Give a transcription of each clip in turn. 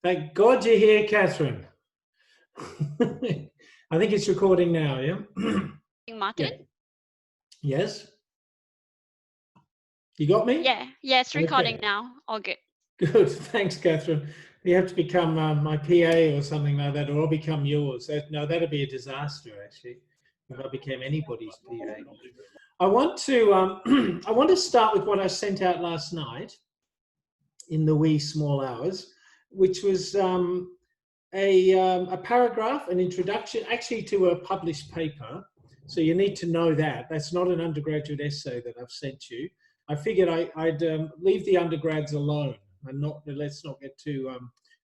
Thank God you're here, Catherine. I think it's recording now, yeah? Martin? Yeah. Yes? You got me? Yeah, it's recording now. All good. Good, thanks, Catherine. You have to become my PA or something like that, or I'll become yours. No, that'd be a disaster, actually, if I became anybody's PA. I want to start with what I sent out last night in the wee small hours, which was a paragraph, an introduction, actually to a published paper. So you need to know that. That's not an undergraduate essay that I've sent you. I figured I'd leave the undergrads alone and let's not get too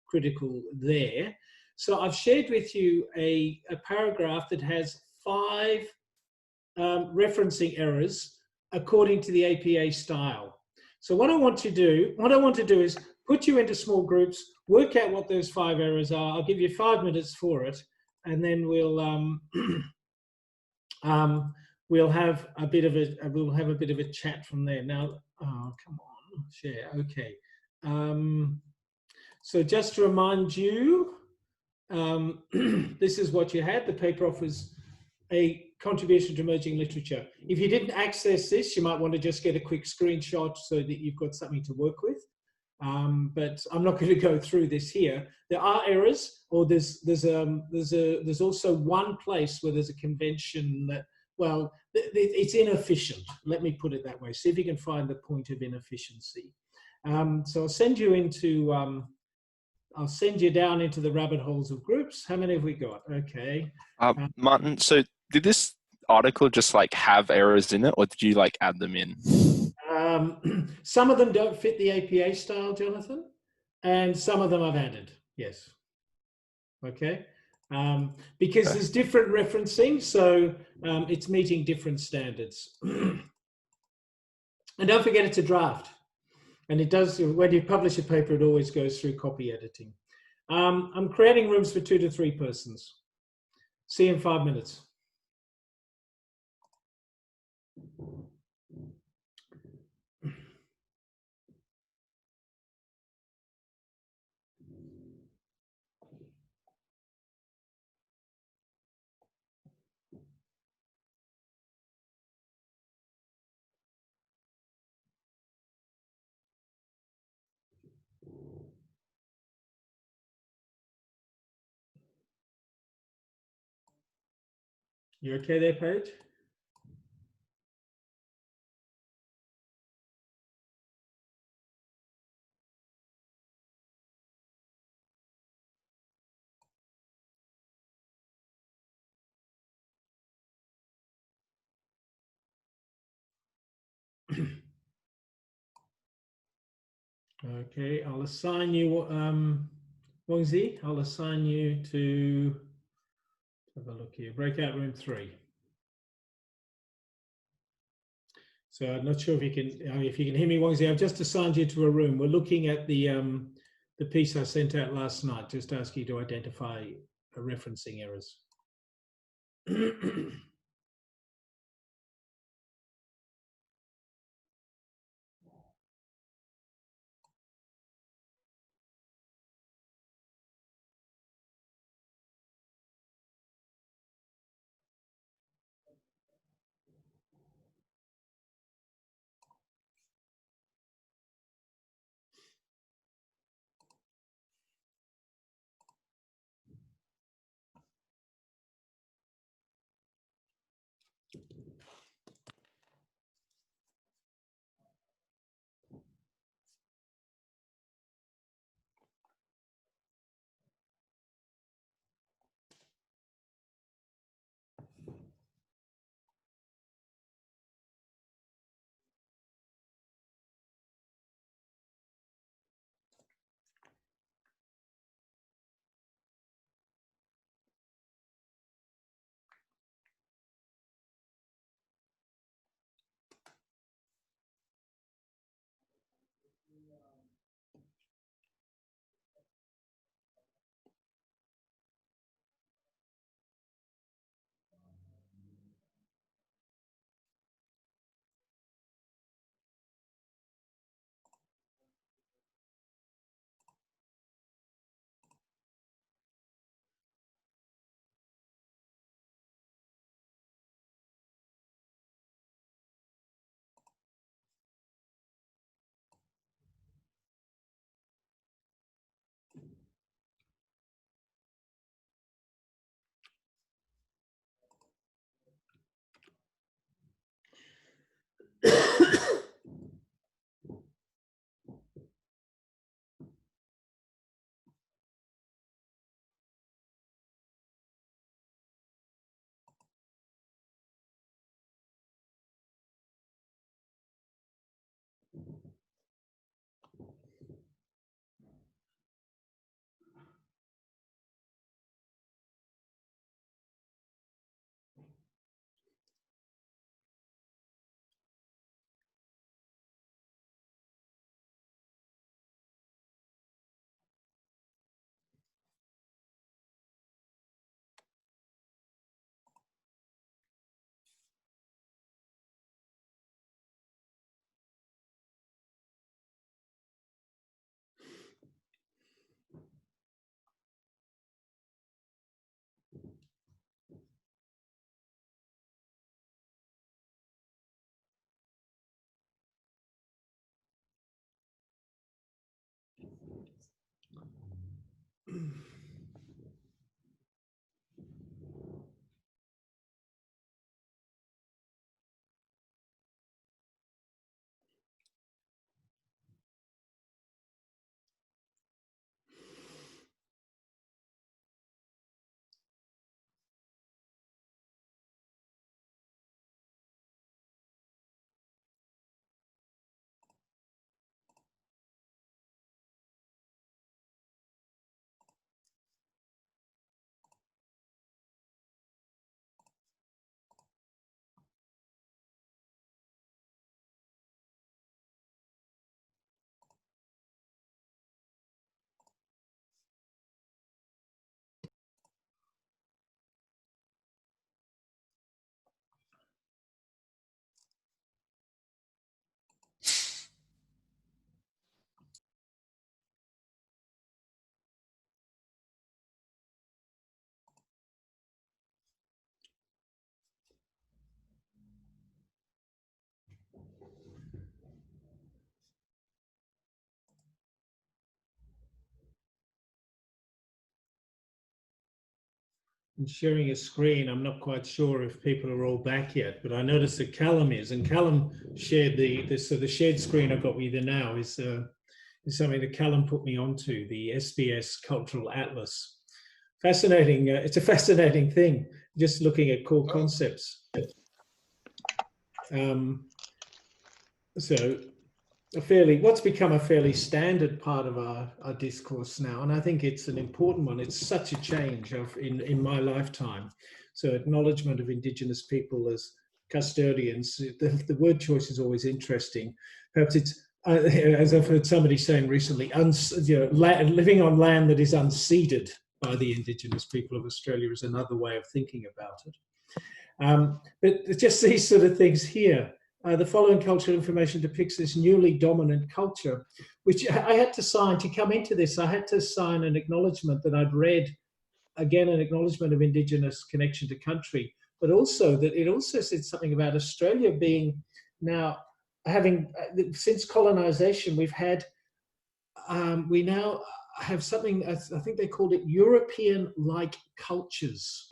critical there. So I've shared with you a paragraph that has 5 referencing errors according to the APA style. So what I want to do is put you into small groups, work out what those 5 errors are. I'll give you 5 minutes for it, and then we'll have a bit of a chat from there. Now, oh, come on, share. Okay. So just to remind you, this is what you had. The paper offers a contribution to emerging literature. If you didn't access this, you might want to just get a quick screenshot so that you've got something to work with. But I'm not going to go through this here. There are errors, or there's also one place where there's a convention that, well, it's inefficient. Let me put it that way. See if you can find the point of inefficiency. So I'll send you down into the rabbit holes of groups. How many have we got? Okay. Martin, so did this article just like have errors in it, or did you like add them in? Some of them don't fit the APA style, Jonathan, and some of them I've added, yes. Okay, because there's different referencing, so it's meeting different standards. And don't forget it's a draft. And it does, when you publish a paper, it always goes through copy editing. I'm creating rooms for 2 to 3 persons. See you in 5 minutes. You okay there, Paige? Okay, I'll assign you, Wangzi, I'll assign you to, have a look here, breakout room 3. So I'm not sure if you can hear me, Wangzi. I've just assigned you to a room. We're looking at the piece I sent out last night, just ask you to identify referencing errors. And sharing a screen, I'm not quite sure if people are all back yet, but I noticed that Callum is, and Callum shared so the shared screen I've got with you now is something that Callum put me onto, the SBS Cultural Atlas. Fascinating, it's a fascinating thing, just looking at core concepts. So what's become a fairly standard part of our discourse now, and I think it's an important one. It's such a change in my lifetime. So acknowledgement of Indigenous people as custodians, the word choice is always interesting. Perhaps it's, as I've heard somebody saying recently, living on land that is unceded by the Indigenous people of Australia is another way of thinking about it. But just these sort of things here. The following cultural information depicts this newly dominant culture, which I had to sign to come into this. I had to sign an acknowledgement that I'd read, again, an acknowledgement of Indigenous connection to country, but also that it also said something about Australia being now having, since colonization, we now have something, I think they called it European-like cultures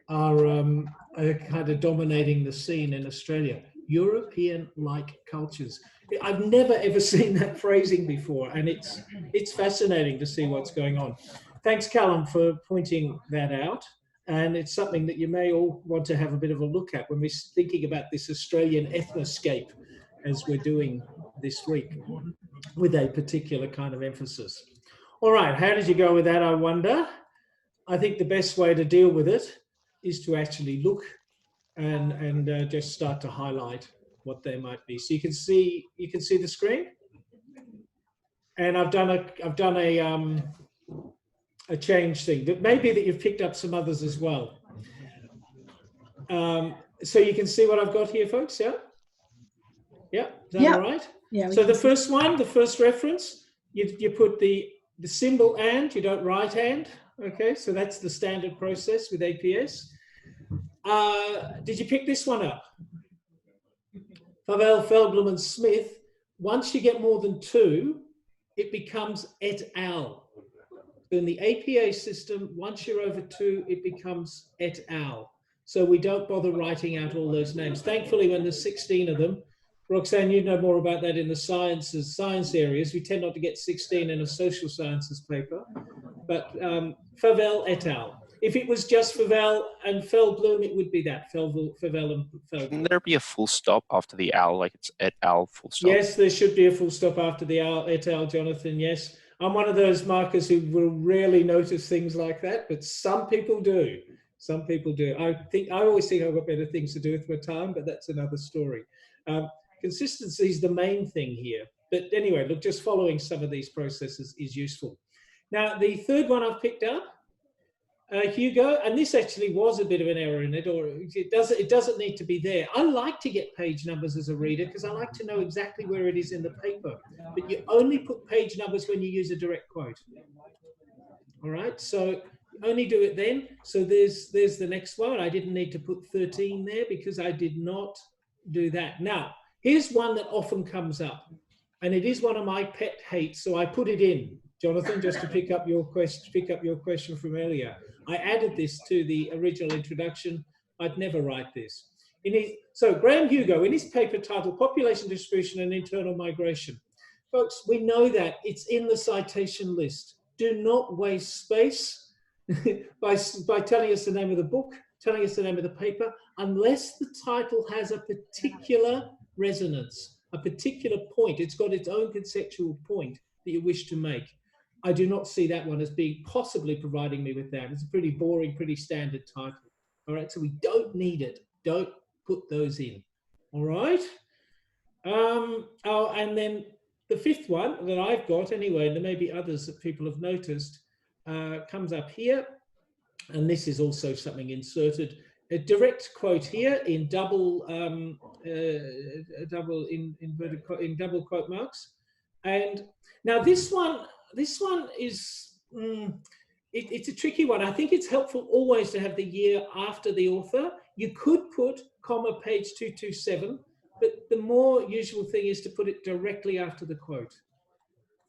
are kind of dominating the scene in Australia. European-like cultures. I've never ever seen that phrasing before, and it's fascinating to see what's going on. Thanks, Callum, for pointing that out. And it's something that you may all want to have a bit of a look at when we're thinking about this Australian ethnoscape, as we're doing this week, with a particular kind of emphasis. All right, how did you go with that, I wonder? I think the best way to deal with it is to actually look and just start to highlight what they might be. So you can see the screen, and I've done a change thing that maybe that you've picked up some others as well. So you can see what I've got here, folks. Yeah, is that all right? Yeah. So the first one, the first reference, you put the symbol and, you don't right and. Okay, so that's the standard process with APS. Did you pick this one up? Favell, Feldblum, and Smith. Once you get more than two, it becomes et al. So in the APA system, once you're over two, it becomes et al. So we don't bother writing out all those names. Thankfully, when there's 16 of them, Roxanne, you know more about that in the science areas. We tend not to get 16 in a social sciences paper, but Favell et al. If it was just Favell and Feldblum, it would be that, Favell and Feldblum. Shouldn't there be a full stop after the al, like it's et al full stop? Yes, there should be a full stop after the et al, Jonathan, yes. I'm one of those markers who will rarely notice things like that, but some people do. Some people do. I always think I've got better things to do with my time, but that's another story. Consistency is the main thing here. But anyway, look, just following some of these processes is useful. Now, the third one I've picked up, Hugo, and this actually was a bit of an error in it, or it doesn't need to be there. I like to get page numbers as a reader because I like to know exactly where it is in the paper. But you only put page numbers when you use a direct quote. All right, so only do it then. So there's the next one. I didn't need to put 13 there because I did not do that. Now, here's one that often comes up, and it is one of my pet hates, so I put it in. Jonathan, just to pick up your question from earlier. I added this to the original introduction. I'd never write this. So Graham Hugo, in his paper titled Population Distribution and Internal Migration, folks, we know that it's in the citation list. Do not waste space by telling us the name of the book, telling us the name of the paper, unless the title has a particular resonance, a particular point. It's got its own conceptual point that you wish to make. I do not see that one as being possibly providing me with that. It's a pretty boring, pretty standard title. All right, so we don't need it. Don't put those in. All right. And then the fifth one that I've got anyway, and there may be others that people have noticed, comes up here. And this is also something inserted. A direct quote here in double quote marks. And now this one is, it's a tricky one. I think it's helpful always to have the year after the author. You could put comma page 227, but the more usual thing is to put it directly after the quote.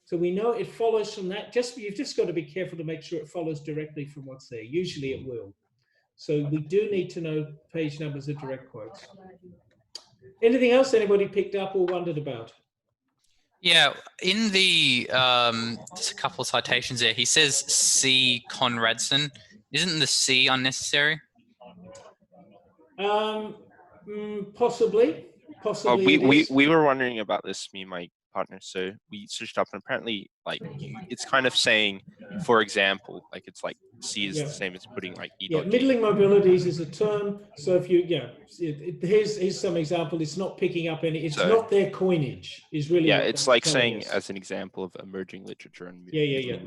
So we know it follows from that. You've just got to be careful to make sure it follows directly from what's there. Usually it will. So we do need to know page numbers of direct quotes. Anything else anybody picked up or wondered about? Yeah, in the just a couple of citations there, he says C. Conradson. Isn't the C unnecessary? Possibly. We were wondering about this, me and my partner. So we searched up, and apparently, like, it's kind of saying, for example, like it's like C is the same as putting like E. Middling mobilities is a term. So if you, here's some example. It's not picking up any. It's not their coinage. Is really. Yeah, it's like saying as an example of emerging literature and.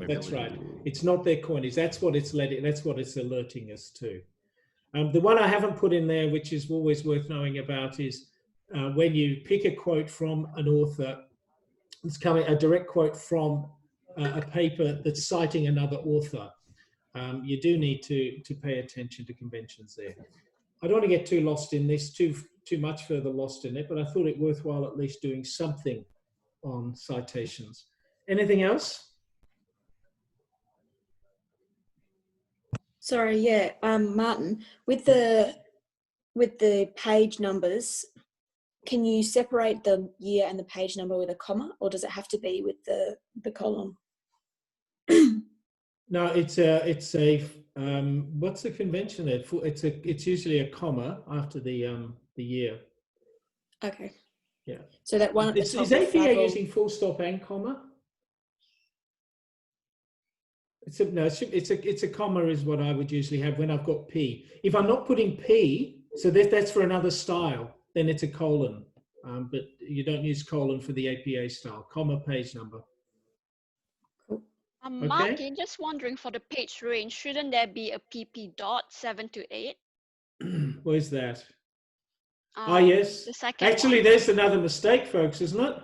That's right. It's not their coinage. That's what it's letting. That's what it's alerting us to. The one I haven't put in there, which is always worth knowing about, is when you pick a quote from an author. It's coming a direct quote from a paper that's citing another author. You do need to pay attention to conventions there. I don't want to get too lost in this, too much further lost in it, but I thought it worthwhile at least doing something on citations. Anything else? Sorry, yeah, Martin, with the page numbers, can you separate the year and the page number with a comma, or does it have to be with the column? No, it's a what's the convention there? It's usually a comma after the year. Okay. Yeah. So that one. Is APA using full stop and comma? It's a comma is what I would usually have when I've got P. If I'm not putting P, so that's for another style, then it's a colon. But you don't use colon for the APA style. Comma, page number. Martin, just wondering for the page range, shouldn't there be a PP dot 7 to 8? Where's that? Yes. The second Actually, one. there's another mistake, folks, isn't it?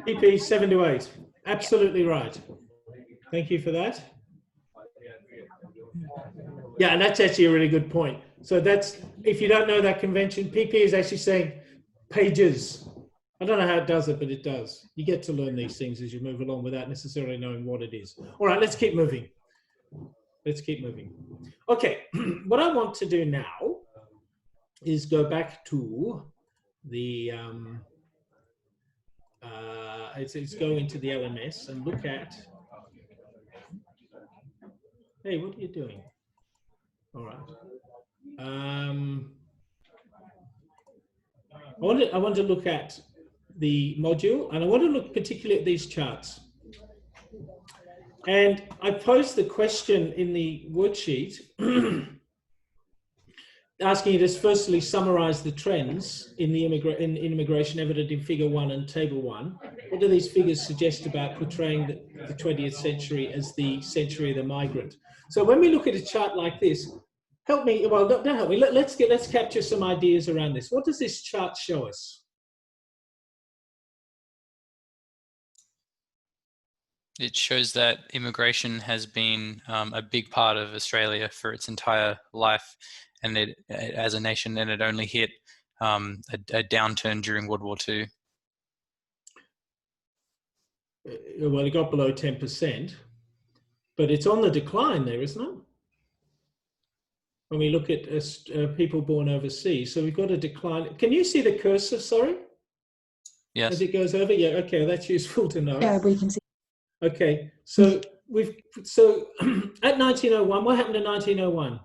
PP 7 to 8. Absolutely right. Thank you for that. Yeah, and that's actually a really good point. So that's, if you don't know that convention, PP is actually saying pages. I don't know how it does it, but it does. You get to learn these things as you move along without necessarily knowing what it is. All right, let's keep moving. Okay, what I want to do now is go back to the, it's go into the LMS and look at, hey, what are you doing? All right. I want to look at the module, and I want to look particularly at these charts. And I posed the question in the worksheet asking you to firstly summarize the trends in the immigration evident in figure 1 and table 1. What do these figures suggest about portraying the 20th century as the century of the migrant? So when we look at a chart like this, help me, well, don't help me, let's capture some ideas around this. What does this chart show us? It shows that immigration has been a big part of Australia for its entire life, and it, as a nation, and it only hit a downturn during World War II. Well, it got below 10%, but it's on the decline there, isn't it? When we look at people born overseas, so we've got a decline. Can you see the cursor? Sorry. Yes. As it goes over, yeah. Okay, that's useful to know. Yeah, we can see. Okay, so at 1901, what happened in 1901?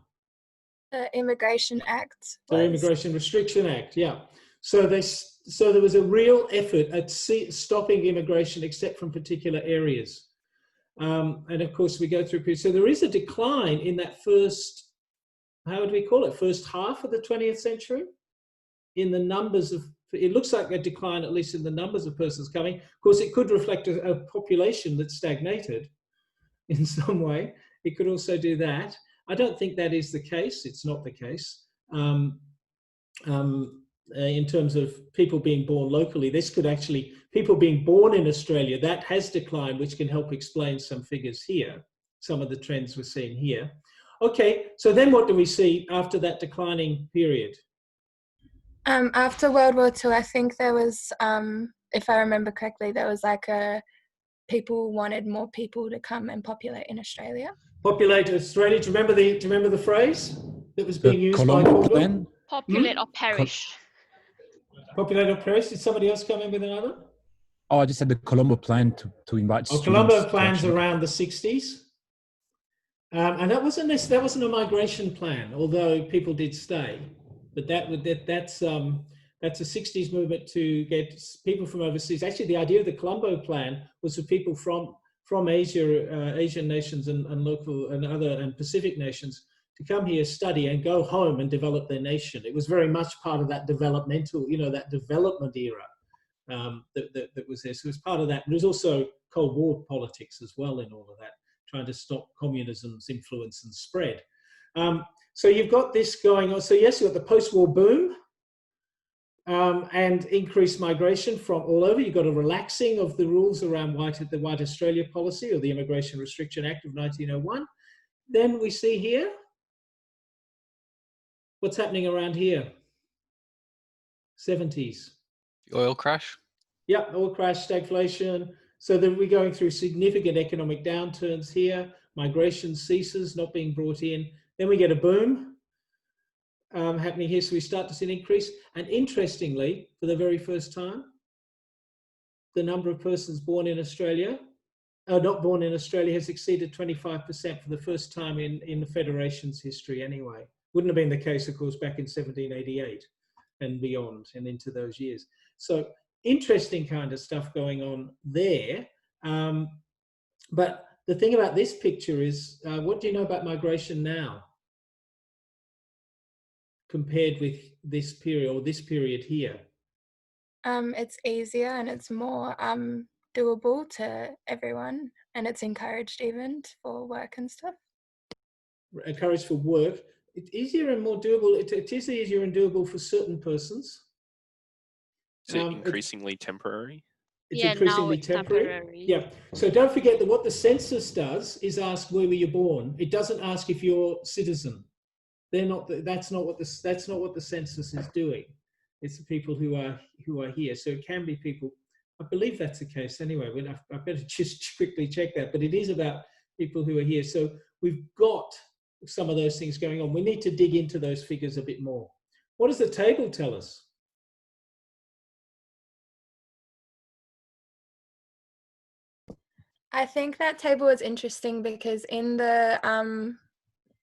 The Immigration Act. The Immigration Restriction Act, yeah. So there was a real effort at stopping immigration except from particular areas. And of course we go through, so there is a decline in that first, how would we call it, first half of the 20th century in the numbers of, it looks like a decline, at least in the numbers of persons coming. Of course, it could reflect a population that stagnated in some way. It could also do that. I don't think that is the case. It's not the case. In terms of people being born locally, this could actually, people being born in Australia, that has declined, which can help explain some figures here, some of the trends we're seeing here. Okay, so then what do we see after that declining period? After World War II, I think there was, if I remember correctly, there was like people wanted more people to come and populate in Australia. Populate Australia. Do you remember the phrase that was being used by Colombo plan? Populate or perish. Populate or perish. Did somebody else come in with another? Oh, I just had the Colombo plan to invite students. Colombo plans around the 60s. And that wasn't a migration plan, although people did stay. But that's a 60s movement to get people from overseas. Actually, the idea of the Colombo plan was for people from Asia, Asian nations and local and other and Pacific nations to come here, study, and go home and develop their nation. It was very much part of that developmental, that development era that was there. So it was part of that. There was also Cold War politics as well in all of that, trying to stop communism's influence and spread. So you've got this going on. So yes, you've got the post-war boom and increased migration from all over. You've got a relaxing of the rules around the White Australia policy or the Immigration Restriction Act of 1901. Then we see here, what's happening around here? 70s. The oil crash? Yep, oil crash, stagflation. So then we're going through significant economic downturns here. Migration ceases, not being brought in. Then we get a boom happening here. So we start to see an increase. And interestingly, for the very first time, the number of persons born in Australia, not born in Australia, has exceeded 25% for the first time in the Federation's history anyway. Wouldn't have been the case, of course, back in 1788 and beyond and into those years. So interesting kind of stuff going on there. But the thing about this picture is, what do you know about migration now compared with this period or this period here? It's easier and it's more doable to everyone, and it's encouraged even for work and stuff. Encouraged for work. It's easier and more doable. It is easier and doable for certain persons. Is it increasingly temporary? It's Yeah, increasingly now it's temporary. Yeah. So don't forget that what the census does is ask where were you born. It doesn't ask if you're citizen. They're not. That's not what the census is doing. It's the people who are here. So it can be people. I believe that's the case anyway. I better just quickly check that. But it is about people who are here. So we've got some of those things going on. We need to dig into those figures a bit more. What does the table tell us? I think that table is interesting because in the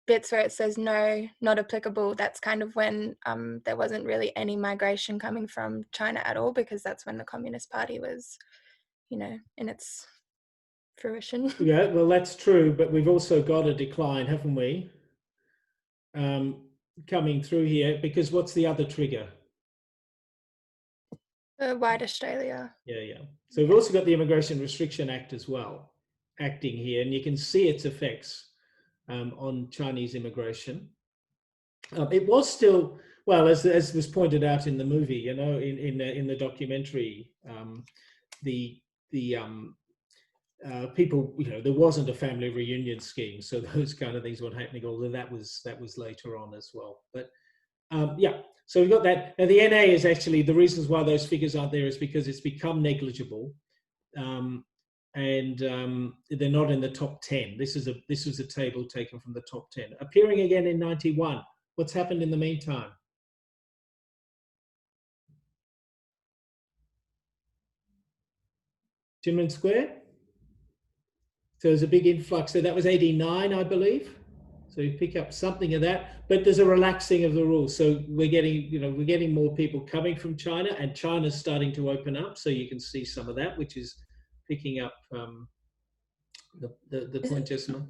bits where it says no, not applicable, that's kind of when there wasn't really any migration coming from China at all, because that's when the Communist Party was, you know, in its fruition. Yeah, well, that's true, but we've also got a decline, haven't we? Coming through here, because what's the other trigger? White Australia. Yeah. So we've also got the Immigration Restriction Act as well, acting here, and you can see its effects on Chinese immigration. It was still, well, as was pointed out in the movie, you know, in the documentary, the people, you know, there wasn't a family reunion scheme, so those kind of things were happening. Although that was later on as well. But yeah, so we've got that. Now the NA is actually, the reasons why those figures aren't there is because it's become negligible, and they're not in the top 10. This was a table taken from the top 10, appearing again in 91. What's happened in the meantime? Tiananmen Square. So there's a big influx. So that was 89, I believe. So you pick up something of that, but there's a relaxing of the rules. So we're getting more people coming from China, and China's starting to open up. So you can see some of that, which is picking up the point, Jessica.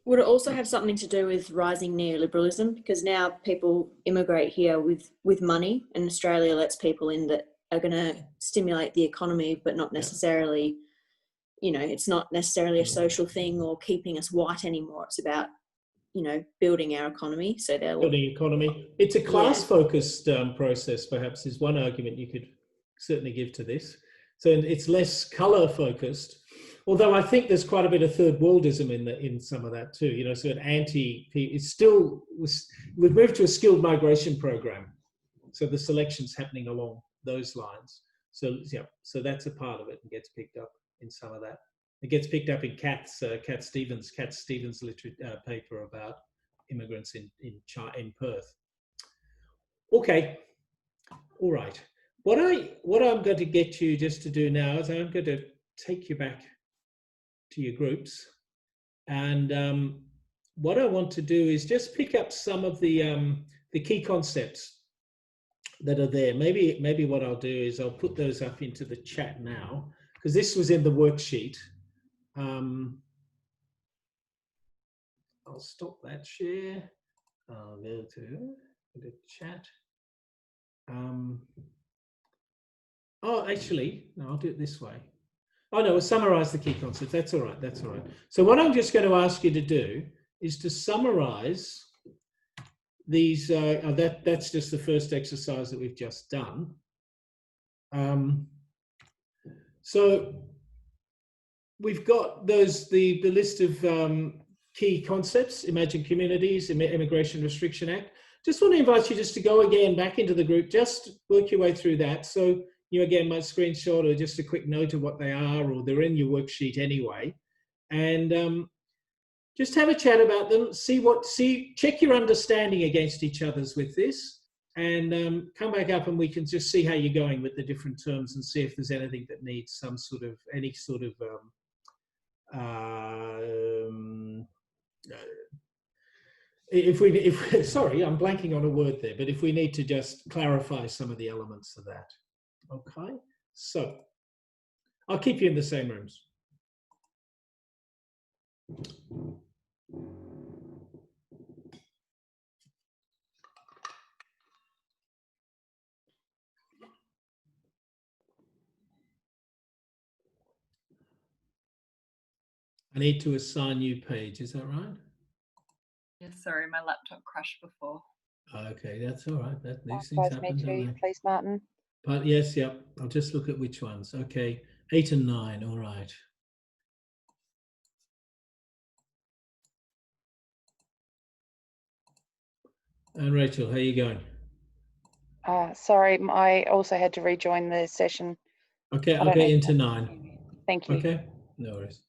Would it also have something to do with rising neoliberalism? Because now people immigrate here with money, and Australia lets people in that are going to stimulate the economy, but not necessarily, you know, it's not necessarily a social thing or keeping us white anymore. It's about, you know, building our economy. So they're building economy. It's a class-focused process, perhaps, is one argument you could certainly give to this. So it's less colour-focused. Although I think there's quite a bit of third worldism in some of that too, you know, so it's still, we've moved to a skilled migration program. So the selection's happening along those lines. So yeah, so that's a part of it and gets picked up in some of that. It gets picked up in Cat Stevens' paper about immigrants in Perth. Okay, all right. What I'm going to get you just to do now is I'm going to take you back to your groups, and what I want to do is just pick up some of the key concepts that are there. Maybe what I'll do is I'll put those up into the chat now, because this was in the worksheet. I'll stop that share. I'll go to the chat. Oh, actually, no, I'll do it this way. Oh no, we'll summarize the key concepts. That's all right. That's all right. So what I'm just going to ask you to do is to summarize these. That's just the first exercise that we've just done. So we've got the list of key concepts: Imagine Communities, Immigration Restriction Act. Just want to invite you just to go again back into the group. Just work your way through that. So you again might screenshot or just a quick note of what they are, or they're in your worksheet anyway, and just have a chat about them. Check your understanding against each other's with this, and come back up and we can just see how you're going with the different terms and see if there's anything that needs any sort of sorry, I'm blanking on a word there, but if we need to just clarify some of the elements of that. Okay, so I'll keep you in the same rooms. I need to assign new page, is that right? Yes, sorry, my laptop crashed before. Okay, that's all right. These things happen, don't they? Please, Martin. But yes, yep. I'll just look at which ones. Okay, 8 and 9. All right. And Rachel, how are you going? Sorry, I also had to rejoin the session. Okay, I'll get into 9. Thank you. Okay, no worries.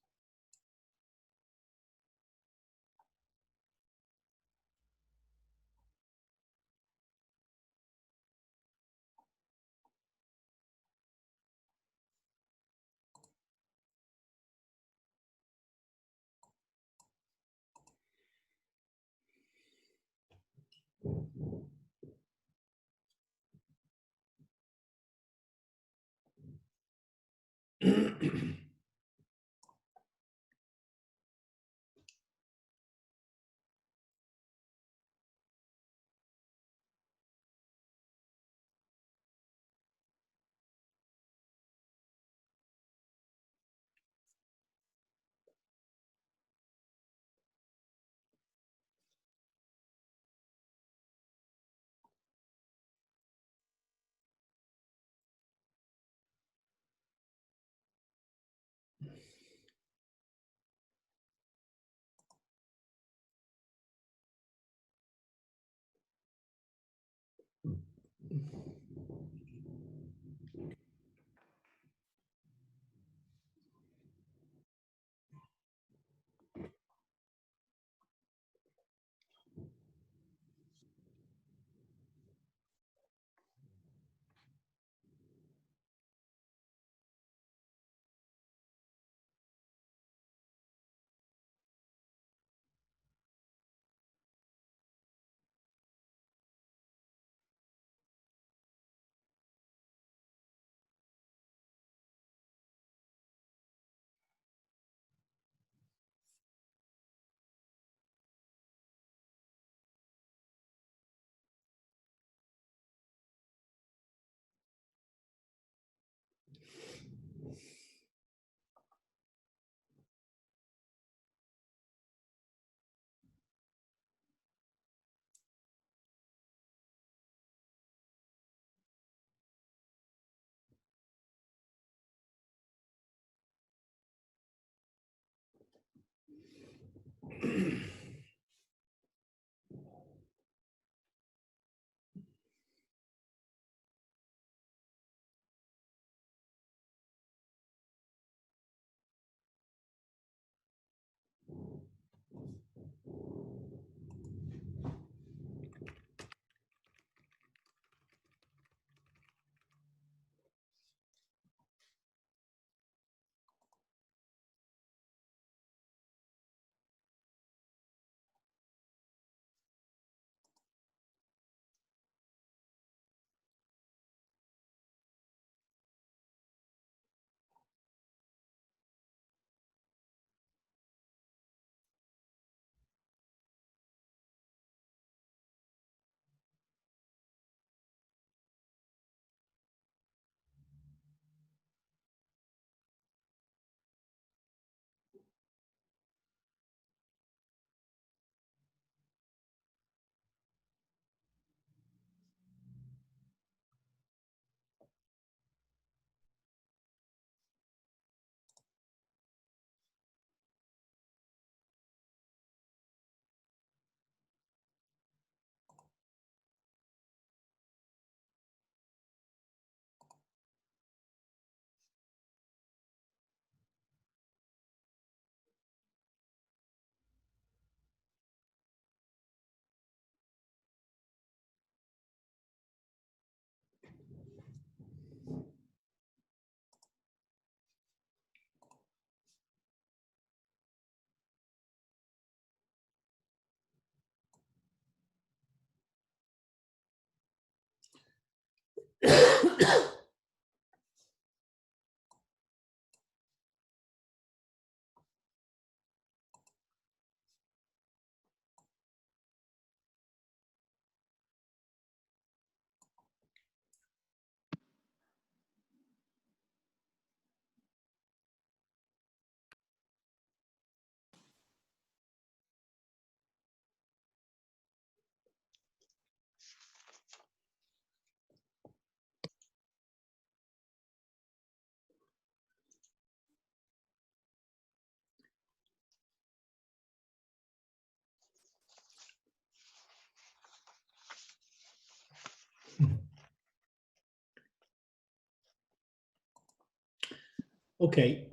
Okay.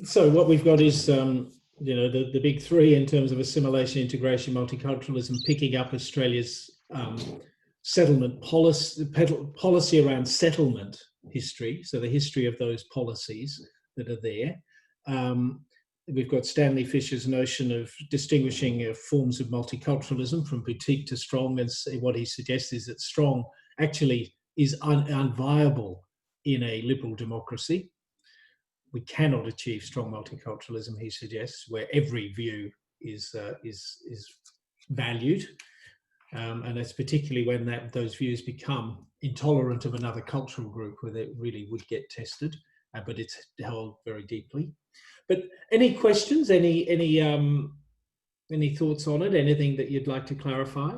So what we've got is, the big three in terms of assimilation, integration, multiculturalism, picking up Australia's settlement policy around settlement history. So the history of those policies that are there. We've got Stanley Fisher's notion of distinguishing forms of multiculturalism from boutique to strong, and what he suggests is that strong actually is unviable in a liberal democracy. We cannot achieve strong multiculturalism, he suggests, where every view is valued, and it's particularly when those views become intolerant of another cultural group, where they really would get tested, but it's held very deeply. But any questions? Any thoughts on it? Anything that you'd like to clarify?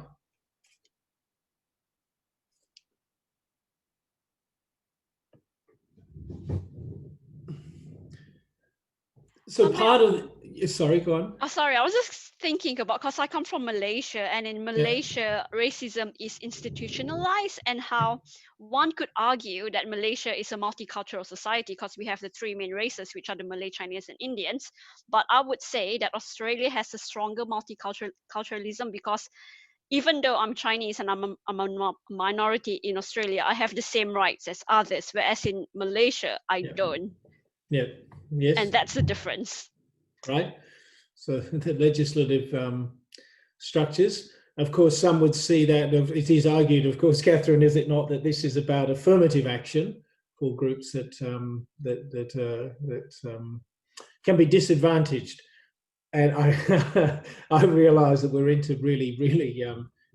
So part of Sorry, go on. Oh, sorry, I was just thinking about, because I come from Malaysia, and in Malaysia, racism is institutionalized, and how one could argue that Malaysia is a multicultural society because we have the three main races, which are the Malay, Chinese, and Indians. But I would say that Australia has a stronger multiculturalism because even though I'm Chinese and I'm a minority in Australia, I have the same rights as others, whereas in Malaysia, I don't. Yeah. Yes. And that's the difference. Right. So the legislative structures, of course, some would see that it is argued, of course, Catherine, is it not, that this is about affirmative action for groups that can be disadvantaged. And I realise that we're into really, really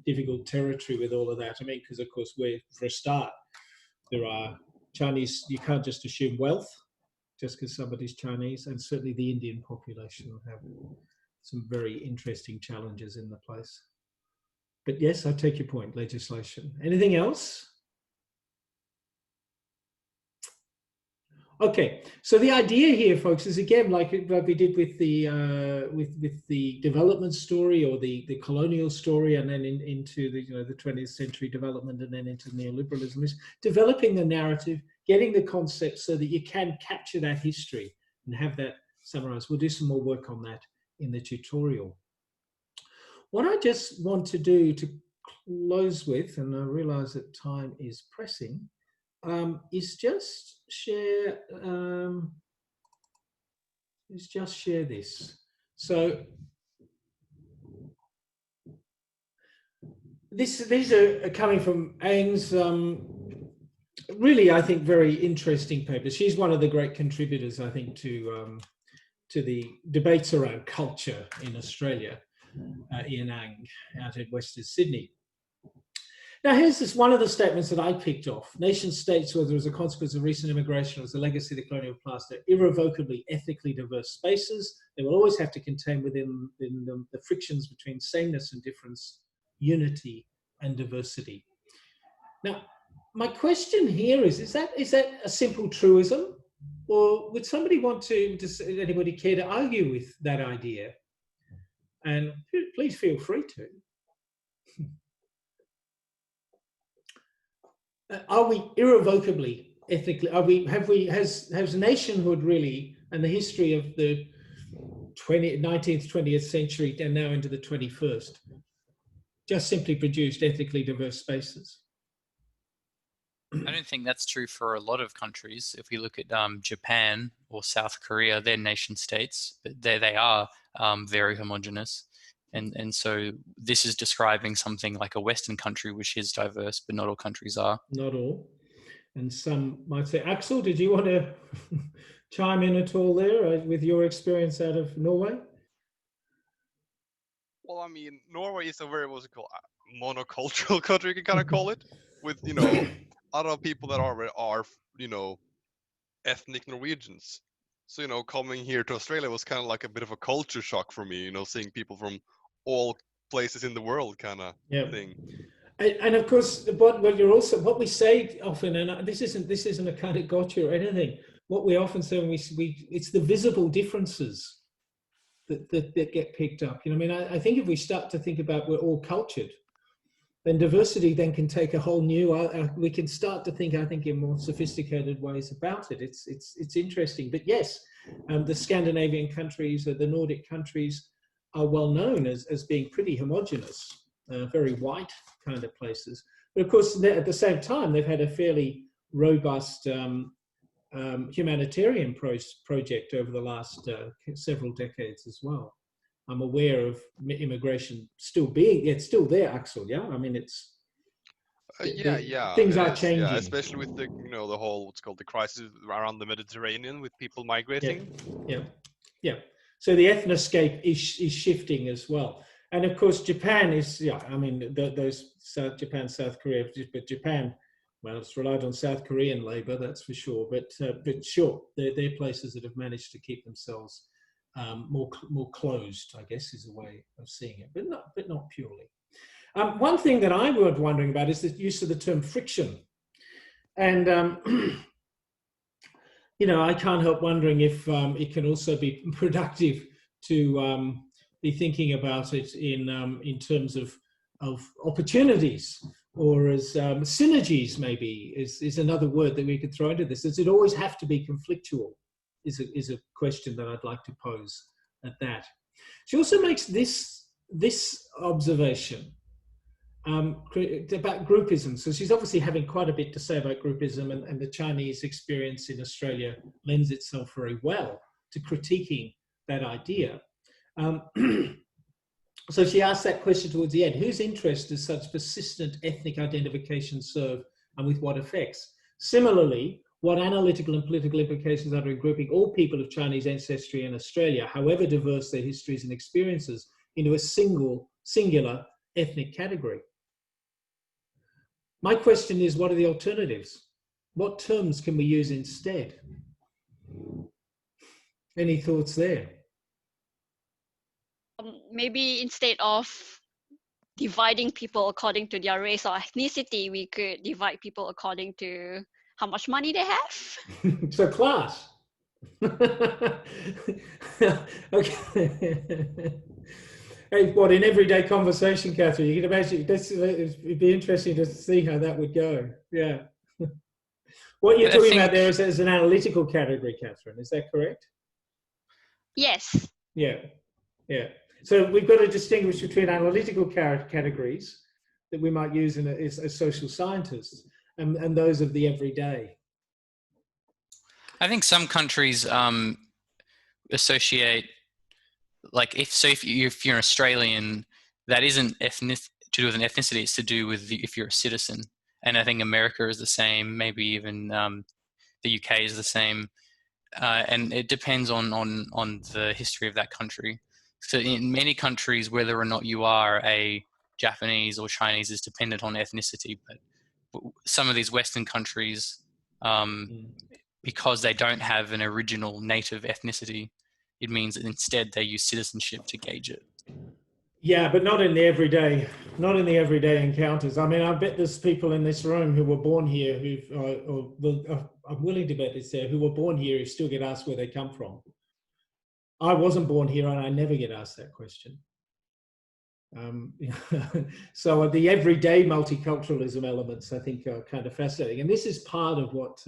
difficult territory with all of that. I mean, because of course, for a start, there are Chinese. You can't just assume wealth just because somebody's Chinese, and certainly the Indian population will have some very interesting challenges in the place. But yes, I take your point, legislation. Anything else? Okay, so the idea here, folks, is again like we did with the development story or the colonial story, and then into the 20th century development, and then into neoliberalism, is developing the narrative, getting the concept so that you can capture that history and have that summarized. We'll do some more work on that in the tutorial. What I just want to do to close with, and I realize that time is pressing, is just share this. So these are coming from Ang's really, I think, very interesting papers. She's one of the great contributors, I think, to the debates around culture in Australia. Ian Ang out in Western Sydney. Now, here's one of the statements that I picked off. Nation states, whether as a consequence of recent immigration or as a legacy of the colonial past, are irrevocably ethnically diverse spaces. They will always have to contain within them the frictions between sameness and difference, unity and diversity. Now, my question here is that a simple truism? Or would somebody want to, does anybody care to argue with that idea? And please feel free to. Are we irrevocably ethnically? Has nationhood really, and the history of the 19th, 20th century, and now into the 21st, just simply produced ethnically diverse spaces? I don't think that's true for a lot of countries. If we look at Japan or South Korea, they're nation states, but they are very homogenous. And so this is describing something like a Western country, which is diverse, but not all countries are. Not all. And some might say, Axel, did you want to chime in at all there with your experience out of Norway? Well, I mean, Norway is a very, what's it called, monocultural country, you can kind of call it, with, a lot of people that are ethnic Norwegians. So, coming here to Australia was kind of like a bit of a culture shock for me, seeing people from all places in the world kind of thing. And of course, what we say often, and this isn't a kind of gotcha or anything, what we often say when it's the visible differences that get picked up. I think if we start to think about we're all cultured, then diversity then can take a whole new, we can start to think, I think, in more sophisticated ways about it. It's interesting. But yes, the Scandinavian countries, the Nordic countries are well known as being pretty homogenous, very white kind of places. But of course, at the same time, they've had a fairly robust humanitarian project over the last several decades as well. I'm aware of immigration still there, Axel. Yeah, I mean things are changing. Yeah, especially with the the whole what's called the crisis around the Mediterranean with people migrating. Yeah. So the ethnoscape is shifting as well, and of course Japan is. Yeah, I mean those Japan, South Korea, but Japan. Well, it's relied on South Korean labor, that's for sure. But sure, they're places that have managed to keep themselves more closed, I guess, is a way of seeing it, but not purely. One thing that I was wondering about is the use of the term friction, and I can't help wondering if it can also be productive to be thinking about it in terms of opportunities, or as synergies, maybe is another word that we could throw into this. Does it always have to be conflictual? Is a question that I'd like to pose at that. She also makes this observation about groupism. So she's obviously having quite a bit to say about groupism, and the Chinese experience in Australia lends itself very well to critiquing that idea. So she asked that question towards the end: whose interest does such persistent ethnic identification serve, and with what effects? Similarly, what analytical and political implications are there in grouping all people of Chinese ancestry in Australia, however diverse their histories and experiences, into a singular ethnic category? My question is, what are the alternatives? What terms can we use instead? Any thoughts there? Maybe instead of dividing people according to their race or ethnicity, we could divide people according to how much money they have. So class. Okay. Hey, what, in everyday conversation, Catherine, you can imagine, it'd be interesting to see how that would go. Yeah. What you're talking about there is an analytical category, Catherine, is that correct? Yes. Yeah, yeah. So we've got to distinguish between analytical categories that we might use as social scientists and those of the everyday. I think some countries associate, like if you're an Australian, that isn't to do with an ethnicity, it's to do with if you're a citizen. And I think America is the same, maybe even the UK is the same. And it depends on the history of that country. So in many countries, whether or not you are a Japanese or Chinese is dependent on ethnicity. But some of these Western countries, because they don't have an original native ethnicity, it means that instead they use citizenship to gauge it. Yeah, but not in the everyday encounters. I mean, I bet there's people in this room who were born here I'm willing to bet it's there, who were born here who still get asked where they come from. I wasn't born here and I never get asked that question. So the everyday multiculturalism elements, I think, are kind of fascinating. And this is part of what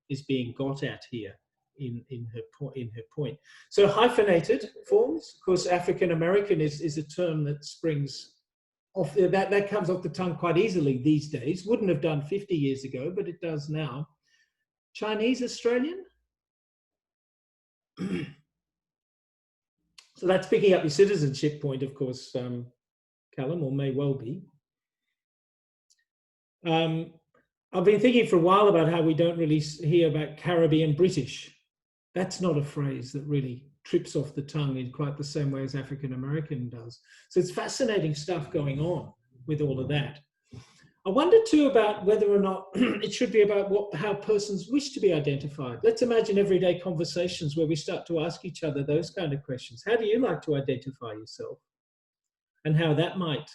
is being got at here in her point. So hyphenated forms, of course, African American is a term that springs off, that comes off the tongue quite easily these days. Wouldn't have done 50 years ago, but it does now. Chinese Australian. So that's picking up your citizenship point, of course, Callum, or may well be. I've been thinking for a while about how we don't really hear about Caribbean British. That's not a phrase that really trips off the tongue in quite the same way as African American does. So it's fascinating stuff going on with all of that. I wonder too about whether or not it should be about how persons wish to be identified. Let's imagine everyday conversations where we start to ask each other those kind of questions. How do you like to identify yourself? And how that might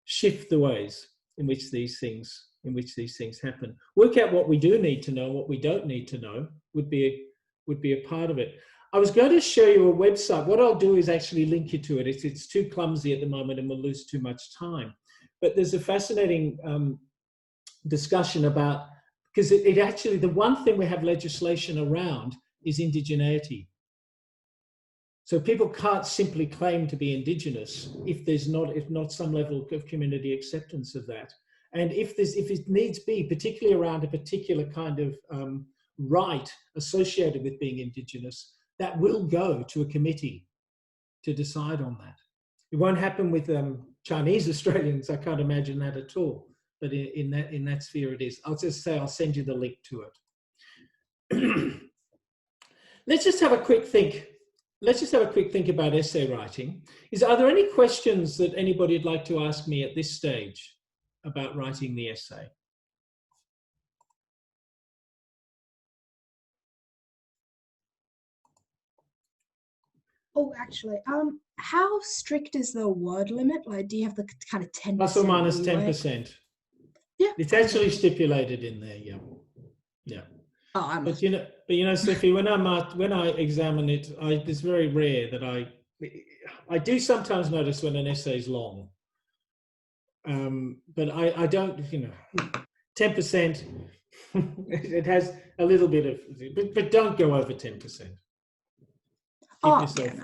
shift the ways in which these things happen. Work out what we do need to know, what we don't need to know would be a part of it. I was going to show you a website. What I'll do is actually link you to it. It's too clumsy at the moment and we'll lose too much time. But there's a fascinating discussion about, because it actually, the one thing we have legislation around is indigeneity. So people can't simply claim to be Indigenous if there's not some level of community acceptance of that. And if it needs be, particularly around a particular kind of right associated with being Indigenous, that will go to a committee to decide on that. It won't happen with Chinese Australians. I can't imagine that at all. But in that sphere, it is. I'll just say I'll send you the link to it. Let's just have a quick think. Let's just have a quick think about essay writing. Are there any questions that anybody would like to ask me at this stage about writing the essay? Oh, actually, how strict is the word limit? Like, do you have the kind of 10%? Plus or minus 10%. Yeah. It's actually stipulated in there, yeah. Yeah. Oh, but you know, But you know, Sophie, when I examine it, it's very rare that I do sometimes notice when an essay is long. But I don't, you know, 10%, it has a little bit of, but don't go over 10%.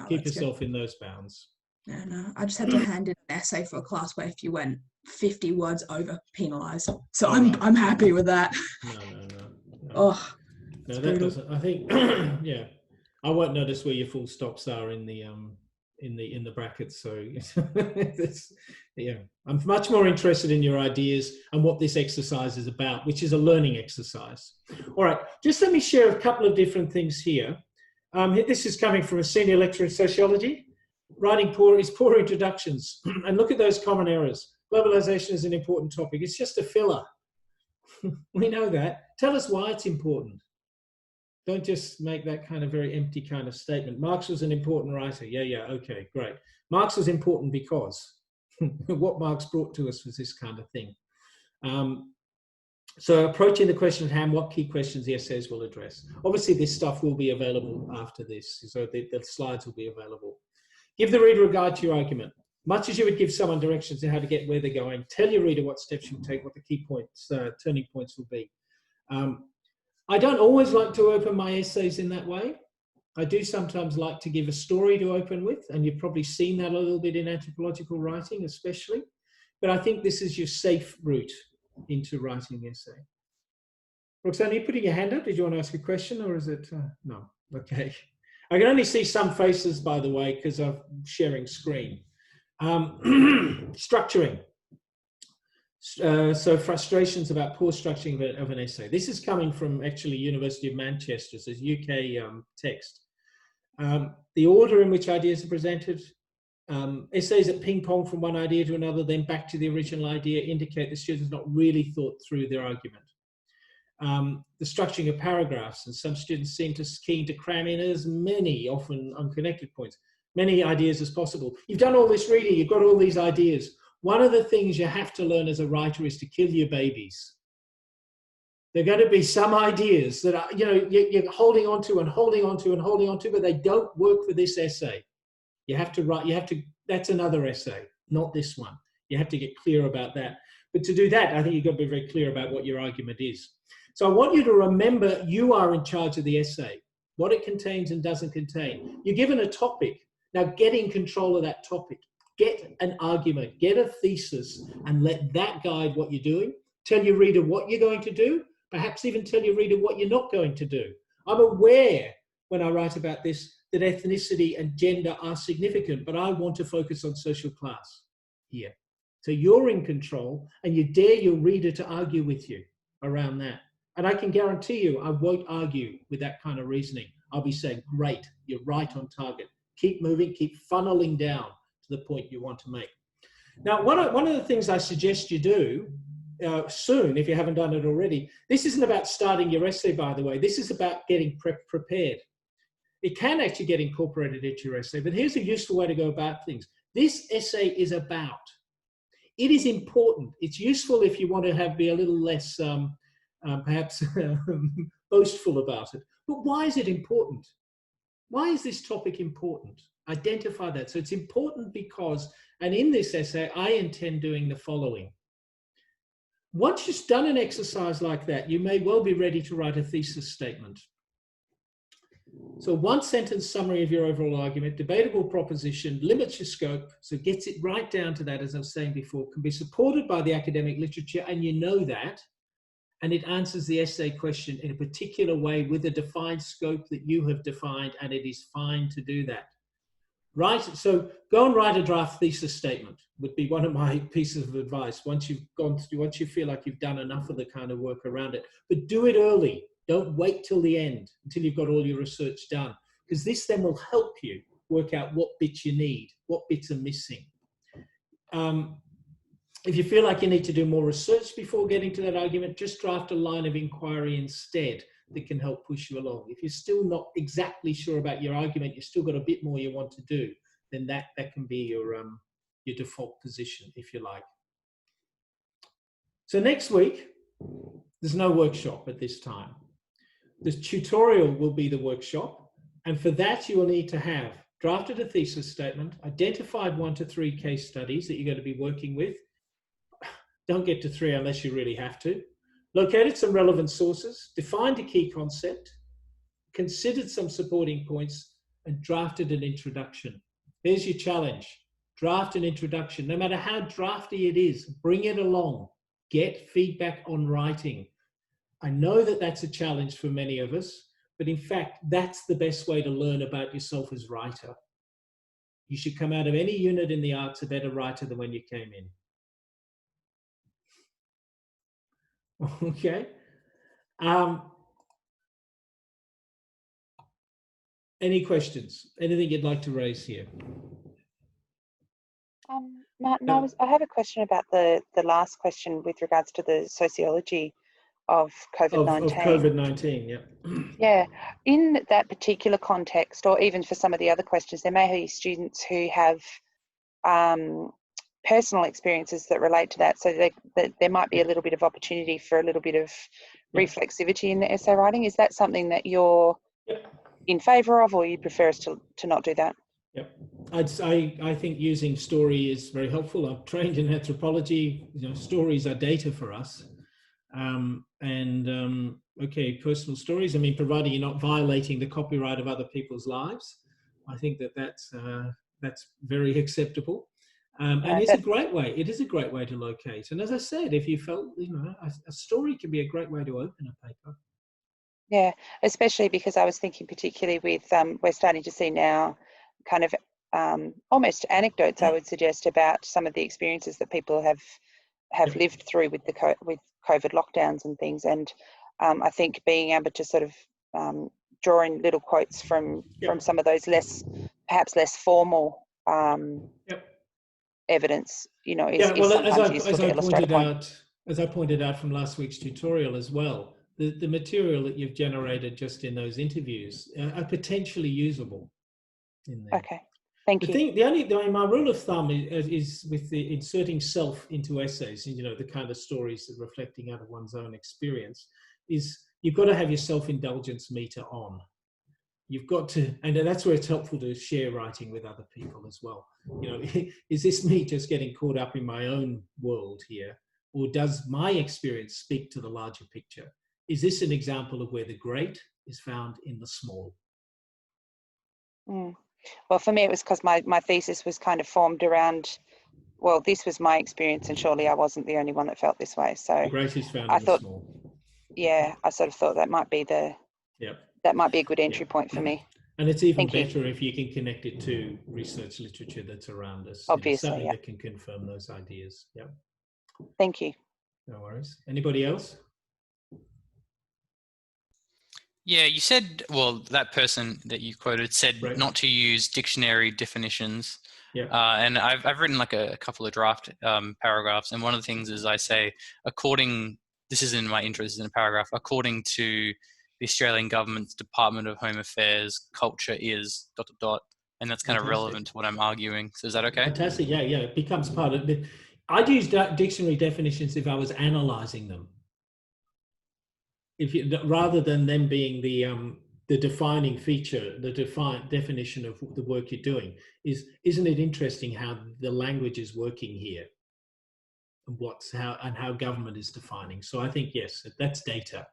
Keep yourself in those bounds. Yeah, no, I just had to hand in an essay for a class where if you went 50 words over, penalised. So I'm happy with that. No. Oh, no, that doesn't. I think, yeah, I won't notice where your full stops are in the brackets. So yeah, I'm much more interested in your ideas and what this exercise is about, which is a learning exercise. All right, just let me share a couple of different things here. This is coming from a senior lecturer in sociology. Writing poor introductions. And look at those common errors. Globalization is an important topic. It's just a filler. We know that. Tell us why it's important. Don't just make that kind of very empty kind of statement. Marx was an important writer. Yeah, okay, great. Marx was important because what Marx brought to us was this kind of thing. So approaching the question at hand, what key questions the essays will address. Obviously, this stuff will be available after this, so the slides will be available. Give the reader a guide to your argument. Much as you would give someone directions on how to get where they're going, tell your reader what steps you'll take, what the key points, turning points will be. I don't always like to open my essays in that way. I do sometimes like to give a story to open with, and you've probably seen that a little bit in anthropological writing especially. But I think this is your safe route into writing the essay. Roxanne, are you putting your hand up? Did you want to ask a question, or is it? No. Okay. I can only see some faces, by the way, because I'm sharing screen. Structuring. So frustrations about poor structuring of an essay. This is coming from actually University of Manchester, so it's UK text. The order in which ideas are presented, essays that ping pong from one idea to another, then back to the original idea, indicate the student has not really thought through their argument. The structuring of paragraphs, and some students seem keen to cram in as many, often unconnected points, many ideas as possible. You've done all this reading, you've got all these ideas. One of the things you have to learn as a writer is to kill your babies. There are going to be some ideas that are, you know, you're holding on to and holding on to and holding on to, but they don't work for this essay. You have to write, that's another essay, not this one. You have to get clear about that. But to do that, I think you've got to be very clear about what your argument is. So I want you to remember you are in charge of the essay, what it contains and doesn't contain. You're given a topic. Now get in control of that topic. Get an argument, get a thesis, and let that guide what you're doing. Tell your reader what you're going to do, perhaps even tell your reader what you're not going to do. I'm aware when I write about this that ethnicity and gender are significant, but I want to focus on social class here. So you're in control, and you dare your reader to argue with you around that. And I can guarantee you, I won't argue with that kind of reasoning. I'll be saying, great, you're right on target. Keep moving, keep funneling down to the point you want to make. Now, one of the things I suggest you do soon, if you haven't done it already, this isn't about starting your essay, by the way. This is about getting prepared. It can actually get incorporated into your essay, but here's a useful way to go about things. This essay is about. It is important. It's useful if you want to be a little less perhaps boastful about it. But why is it important? Why is this topic important? Identify that. So it's important because, and in this essay, I intend doing the following. Once you've done an exercise like that, you may well be ready to write a thesis statement. So one sentence summary of your overall argument, debatable proposition, limits your scope, so gets it right down to that, as I was saying before, can be supported by the academic literature, and you know that, and it answers the essay question in a particular way with a defined scope that you have defined, and it is fine to do that. Right, so go and write a draft thesis statement would be one of my pieces of advice once you feel like you've done enough of the kind of work around it. But do it early. Don't wait till the end, until you've got all your research done, because this then will help you work out what bits you need, what bits are missing. If you feel like you need to do more research before getting to that argument, just draft a line of inquiry instead that can help push you along. If you're still not exactly sure about your argument, you've still got a bit more you want to do, then that can be your default position, if you like. So next week, there's no workshop at this time. The tutorial will be the workshop. And for that, you will need to have drafted a thesis statement, identified 1 to 3 case studies that you're going to be working with. Don't get to 3 unless you really have to. Located some relevant sources, defined a key concept, considered some supporting points, and drafted an introduction. There's your challenge. Draft an introduction. No matter how drafty it is, bring it along. Get feedback on writing. I know that that's a challenge for many of us, but in fact, that's the best way to learn about yourself as a writer. You should come out of any unit in the arts a better writer than when you came in. Okay. Any questions? Anything you'd like to raise here? Martin, I have a question about the last question with regards to the sociology of COVID-19. Of COVID-19, yeah. Yeah, in that particular context, or even for some of the other questions, there may be students who have personal experiences that relate to that, so there might be a little bit of opportunity for a little bit of reflexivity in the essay writing. Is that something that you're in favour of, or you prefer us to not do that? Yep. I think using story is very helpful. I'm trained in anthropology. Stories are data for us. Okay, personal stories. I mean, providing you're not violating the copyright of other people's lives, I think that's very acceptable. And it's a great way. It is a great way to locate. And as I said, if you felt, a story can be a great way to open a paper. Yeah, especially because I was thinking particularly with, we're starting to see now kind of almost anecdotes, I would suggest, about some of the experiences that people have lived through with with COVID lockdowns and things. And I think being able to sort of draw in little quotes from some of those perhaps less formal evidence, is sometimes useful to illustrate a point. As I pointed out from last week's tutorial as well, the material that you've generated just in those interviews are potentially usable in there. Okay, thank you. My rule of thumb is with the inserting self into essays, the kind of stories that reflecting out of one's own experience, is you've got to have your self-indulgence meter on. You've got to, and that's where it's helpful to share writing with other people as well. Is this me just getting caught up in my own world here? Or does my experience speak to the larger picture? Is this an example of where the great is found in the small? Well, for me, it was because my thesis was kind of formed around, well, this was my experience, and surely I wasn't the only one that felt this way. So the great is found in the small. Yeah, I sort of thought that might be that might be a good entry point for me. And it's even better if you can connect it to research literature that's around us. Obviously, something that can confirm those ideas. Yeah. Thank you. No worries. Anybody else? Yeah, you said, well, that person that you quoted said not to use dictionary definitions. Yeah. And I've written like a couple of draft paragraphs, and one of the things is I say, this is in my intro, this is in a paragraph, according to the Australian Government's Department of Home Affairs, culture is ... and that's kind of relevant to what I'm arguing. So is that okay? Fantastic. Yeah, it becomes part of it. I'd use dictionary definitions if I was analysing them. Rather than them being the defining feature, the definition of the work you're doing, isn't it interesting how the language is working here, and how government is defining? So I think yes, that's data.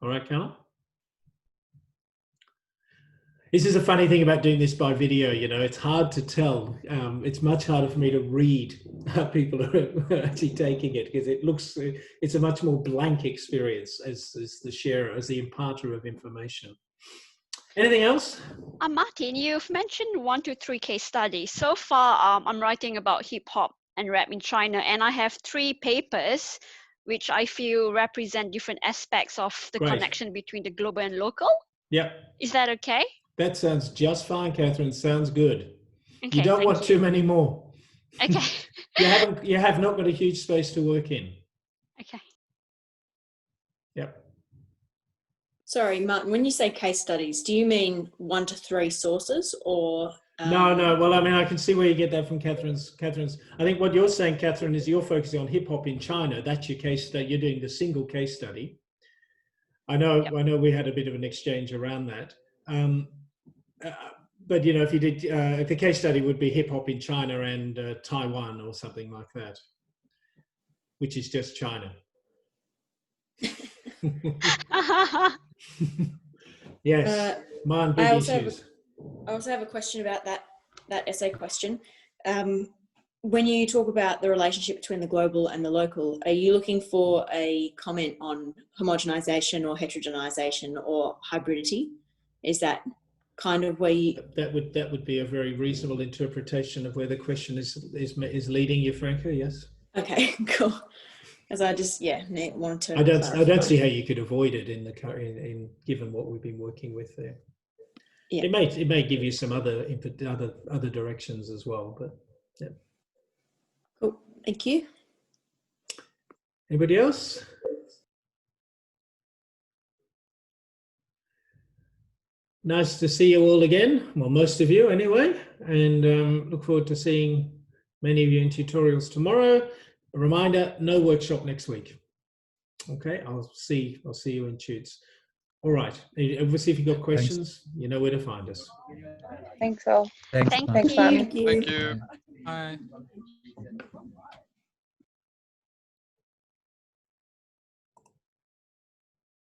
All right, Carla? This is a funny thing about doing this by video, it's hard to tell. It's much harder for me to read how people are actually taking it, because it's a much more blank experience as the sharer, as the imparter of information. Anything else? Martin, you've mentioned 1 to 3 case studies. So far, I'm writing about hip hop and rap in China, and I have 3 papers which I feel represent different aspects of the connection between the global and local. Yeah. Is that okay? That sounds just fine, Catherine. Sounds good. Okay, you don't want too many more. Okay. You have not got a huge space to work in. Okay. Yep. Sorry, Martin, when you say case studies, do you mean 1 to 3 sources, or? No. Well, I mean, I can see where you get that from Catherine's. I think what you're saying, Catherine, is you're focusing on hip hop in China. That's your case study. You're doing the single case study. I know we had a bit of an exchange around that. But you know, if you did, if the case study would be hip hop in China and Taiwan or something like that, which is just China. Yes, man, big issues. I also have a question about that essay question. When you talk about the relationship between the global and the local, are you looking for a comment on homogenization or heterogenization or hybridity? Is that kind of where you... That would be a very reasonable interpretation of where the question is leading you, Franco. Yes. Okay, cool. Because I just wanted to. I don't see how you could avoid it in given what we've been working with there. Yeah. It may give you some other directions as well, but yeah. Cool. Thank you. Anybody else? Nice to see you all again. Well, most of you anyway, and look forward to seeing many of you in tutorials tomorrow. A reminder: no workshop next week. Okay, I'll see you in tutes. All right. Obviously, if you've got questions, you know where to find us. Thanks all. Thank you. Thanks, Simon. Thank you. Bye.